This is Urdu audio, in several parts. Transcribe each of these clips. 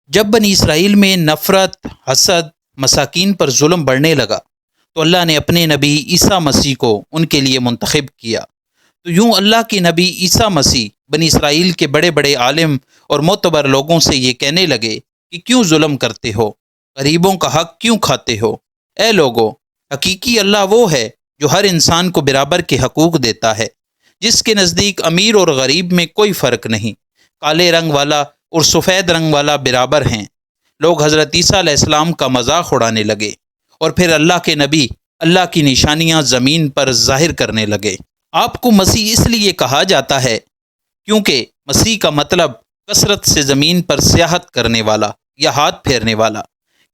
جب بنی اسرائیل میں نفرت، حسد، مساکین پر ظلم بڑھنے لگا تو اللہ نے اپنے نبی عیسیٰ مسیح کو ان کے لیے منتخب کیا۔ تو یوں اللہ کے نبی عیسیٰ مسیح بنی اسرائیل کے بڑے بڑے عالم اور معتبر لوگوں سے یہ کہنے لگے کہ کیوں ظلم کرتے ہو، غریبوں کا حق کیوں کھاتے ہو؟ اے لوگو، حقیقی اللہ وہ ہے جو ہر انسان کو برابر کے حقوق دیتا ہے، جس کے نزدیک امیر اور غریب میں کوئی فرق نہیں، کالے رنگ والا اور سفید رنگ والا برابر ہیں۔ لوگ حضرت عیسیٰ علیہ السلام کا مذاق اڑانے لگے اور پھر اللہ کے نبی اللہ کی نشانیاں زمین پر ظاہر کرنے لگے۔ آپ کو مسیح اس لیے کہا جاتا ہے کیونکہ مسیح کا مطلب کثرت سے زمین پر سیاحت کرنے والا یا ہاتھ پھیرنے والا،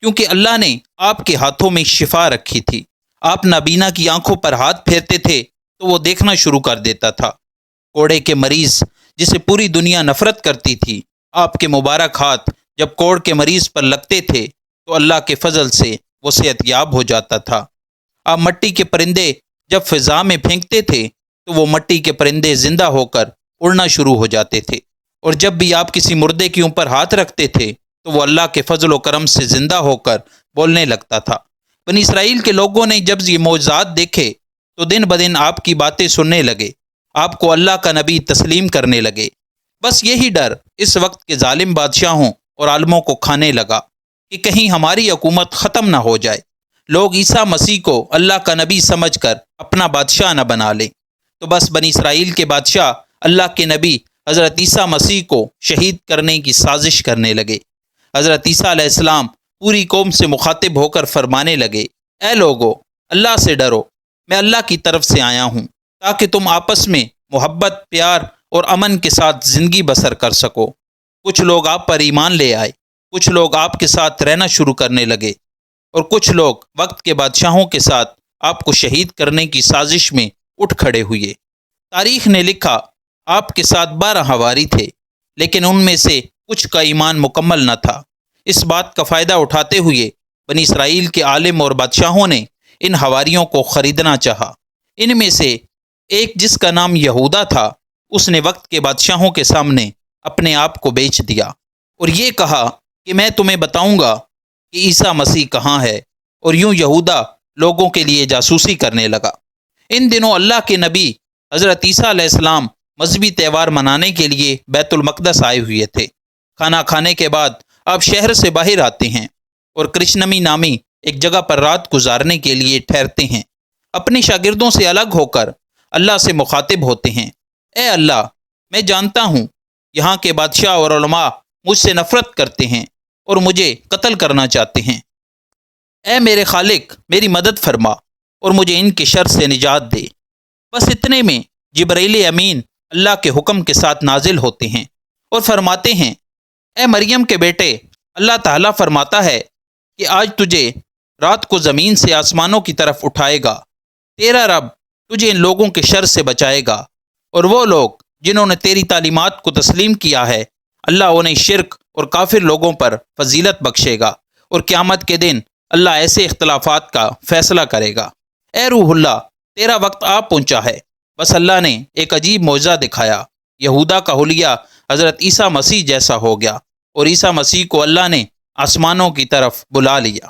کیونکہ اللہ نے آپ کے ہاتھوں میں شفا رکھی تھی۔ آپ نابینا کی آنکھوں پر ہاتھ پھیرتے تھے تو وہ دیکھنا شروع کر دیتا تھا۔ کوڑے کے مریض جسے پوری دنیا نفرت کرتی تھی، آپ کے مبارک ہاتھ جب کوڑ کے مریض پر لگتے تھے تو اللہ کے فضل سے وہ صحت یاب ہو جاتا تھا۔ آپ مٹی کے پرندے جب فضا میں پھینکتے تھے تو وہ مٹی کے پرندے زندہ ہو کر اڑنا شروع ہو جاتے تھے، اور جب بھی آپ کسی مردے کے اوپر ہاتھ رکھتے تھے تو وہ اللہ کے فضل و کرم سے زندہ ہو کر بولنے لگتا تھا۔ بنی اسرائیل کے لوگوں نے جب یہ معجزات دیکھے تو دن بدن آپ کی باتیں سننے لگے، آپ کو اللہ کا نبی تسلیم کرنے لگے۔ بس یہی ڈر اس وقت کے ظالم بادشاہوں اور عالموں کو کھانے لگا کہ کہیں ہماری حکومت ختم نہ ہو جائے، لوگ عیسیٰ مسیح کو اللہ کا نبی سمجھ کر اپنا بادشاہ نہ بنا لیں۔ تو بس بنی اسرائیل کے بادشاہ اللہ کے نبی حضرت عیسیٰ مسیح کو شہید کرنے کی سازش کرنے لگے۔ حضرت عیسیٰ علیہ السلام پوری قوم سے مخاطب ہو کر فرمانے لگے، اے لوگو، اللہ سے ڈرو، میں اللہ کی طرف سے آیا ہوں تاکہ تم آپس میں محبت، پیار اور امن کے ساتھ زندگی بسر کر سکو۔ کچھ لوگ آپ پر ایمان لے آئے، کچھ لوگ آپ کے ساتھ رہنا شروع کرنے لگے، اور کچھ لوگ وقت کے بادشاہوں کے ساتھ آپ کو شہید کرنے کی سازش میں اٹھ کھڑے ہوئے۔ تاریخ نے لکھا آپ کے ساتھ 12 حواری تھے، لیکن ان میں سے کچھ کا ایمان مکمل نہ تھا۔ اس بات کا فائدہ اٹھاتے ہوئے بنی اسرائیل کے عالم اور بادشاہوں نے ان حواریوں کو خریدنا چاہا۔ ان میں سے ایک جس کا نام یہودا تھا، اس نے وقت کے بادشاہوں کے سامنے اپنے آپ کو بیچ دیا اور یہ کہا کہ میں تمہیں بتاؤں گا کہ عیسیٰ مسیح کہاں ہے، اور یوں یہودا لوگوں کے لیے جاسوسی کرنے لگا۔ ان دنوں اللہ کے نبی حضرت عیسیٰ علیہ السلام مذہبی تہوار منانے کے لیے بیت المقدس آئے ہوئے تھے۔ کھانا کھانے کے بعد آپ شہر سے باہر آتے ہیں اور کرشنمی نامی ایک جگہ پر رات گزارنے کے لیے ٹھہرتے ہیں۔ اپنے شاگردوں سے الگ ہو کر اللہ سے مخاطب ہوتے ہیں، اے اللہ، میں جانتا ہوں یہاں کے بادشاہ اور علماء مجھ سے نفرت کرتے ہیں اور مجھے قتل کرنا چاہتے ہیں۔ اے میرے خالق، میری مدد فرما اور مجھے ان کے شر سے نجات دے۔ بس اتنے میں جبرائیل امین اللہ کے حکم کے ساتھ نازل ہوتے ہیں اور فرماتے ہیں، اے مریم کے بیٹے، اللہ تعالیٰ فرماتا ہے کہ آج تجھے رات کو زمین سے آسمانوں کی طرف اٹھائے گا، تیرا رب تجھے ان لوگوں کے شر سے بچائے گا، اور وہ لوگ جنہوں نے تیری تعلیمات کو تسلیم کیا ہے، اللہ انہیں شرک اور کافر لوگوں پر فضیلت بخشے گا، اور قیامت کے دن اللہ ایسے اختلافات کا فیصلہ کرے گا۔ اے روح اللہ، تیرا وقت آ پہنچا ہے۔ بس اللہ نے ایک عجیب معجزہ دکھایا، یہودا کا حلیہ حضرت عیسیٰ مسیح جیسا ہو گیا، اور عیسیٰ مسیح کو اللہ نے آسمانوں کی طرف بلا لیا۔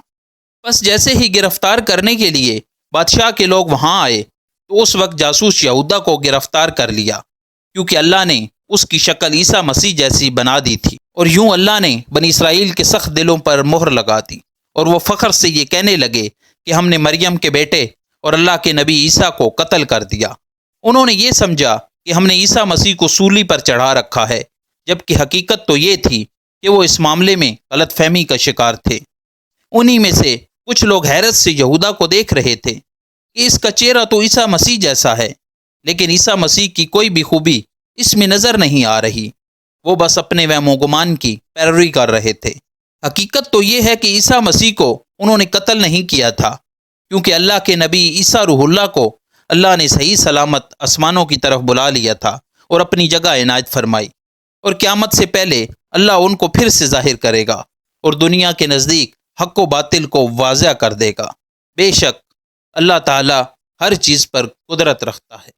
بس جیسے ہی گرفتار کرنے کے لیے بادشاہ کے لوگ وہاں آئے تو اس وقت جاسوس یہودا کو گرفتار کر لیا، کیونکہ اللہ نے اس کی شکل عیسیٰ مسیح جیسی بنا دی تھی، اور یوں اللہ نے بنی اسرائیل کے سخت دلوں پر مہر لگا دی، اور وہ فخر سے یہ کہنے لگے کہ ہم نے مریم کے بیٹے اور اللہ کے نبی عیسیٰ کو قتل کر دیا۔ انہوں نے یہ سمجھا کہ ہم نے عیسیٰ مسیح کو سولی پر چڑھا رکھا ہے، جبکہ حقیقت تو یہ تھی کہ وہ اس معاملے میں غلط فہمی کا شکار تھے۔ انہی میں سے کچھ لوگ حیرت سے یہودا کو دیکھ رہے تھے کہ اس کا چہرہ تو عیسیٰ مسیح جیسا ہے، لیکن عیسیٰ مسیح کی کوئی بھی خوبی اس میں نظر نہیں آ رہی، وہ بس اپنے وہم و گمان کی پیروی کر رہے تھے۔ حقیقت تو یہ ہے کہ عیسیٰ مسیح کو انہوں نے قتل نہیں کیا تھا، کیونکہ اللہ کے نبی عیسیٰ روح اللہ کو اللہ نے صحیح سلامت آسمانوں کی طرف بلا لیا تھا اور اپنی جگہ عنایت فرمائی، اور قیامت سے پہلے اللہ ان کو پھر سے ظاہر کرے گا اور دنیا کے نزدیک حق و باطل کو واضح کر دے گا۔ بے شک اللہ تعالیٰ ہر چیز پر قدرت رکھتا ہے۔